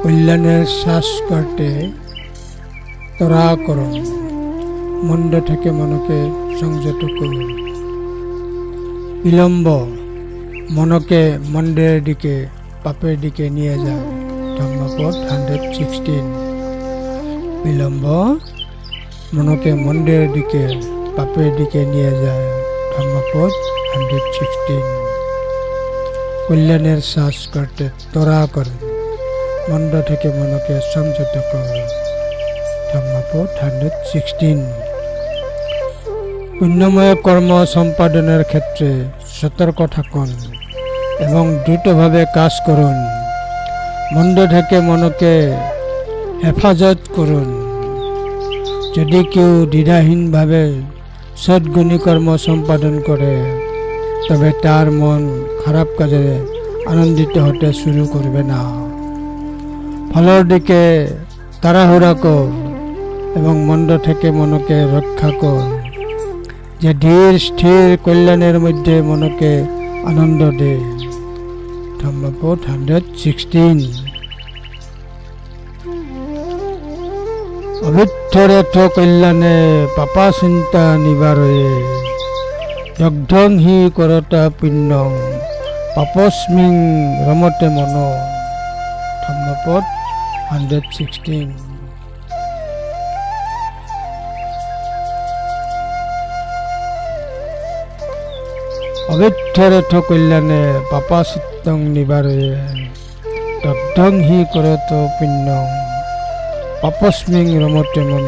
কল্যাণের শ্বাস করতে তরা করুন, মন্দ থেকে মনকে সংযত করুন। বিলম্ব মনকে মন্দের দিকে পাপের দিকে নিয়ে যায়। ধর্মপদ 116। বিলম্ব মনকে মন্দের দিকে পাপের দিকে নিয়ে যায়। ধর্মপদ 116। কল্যাণের শ্বাস করতে তরা করুন, মন্দ থেকে মনকে সংযত করুন। ধর্মপদ 116। পুণ্যময় কর্ম সম্পাদনের ক্ষেত্রে সতর্ক থাকুন এবং দ্রুতভাবে কাজ করুন। মন্দ থেকে মনকে হেফাজত করুন। যদি কেউ দ্বিধাহীনভাবে সদ্গুণী কর্ম সম্পাদন করে, তবে তার মন খারাপ কাজে আনন্দিত হতে শুরু করবে না। ফলের দিকে তাড়াহুড়া কর এবং মন্দ থেকে মনকে রক্ষা কর, যে ধীর স্থির কল্যাণের মধ্যে মনকে আনন্দ দে। ধর্মপদ 116। অবিথ্যরেথ কল্যাণে পাপা চিন্তা নিবারয়ে, দগ্ধং হি করতা পুণ্যং পাপস্মিং রমতে মন। ধর্মপদ 116। অবিথ্যরেথ কল্যাণে পাপা চিত্তং নিবারয়ে, দগ্ধং হি করত পুণ্যং পাপস্মিং রমতে মন।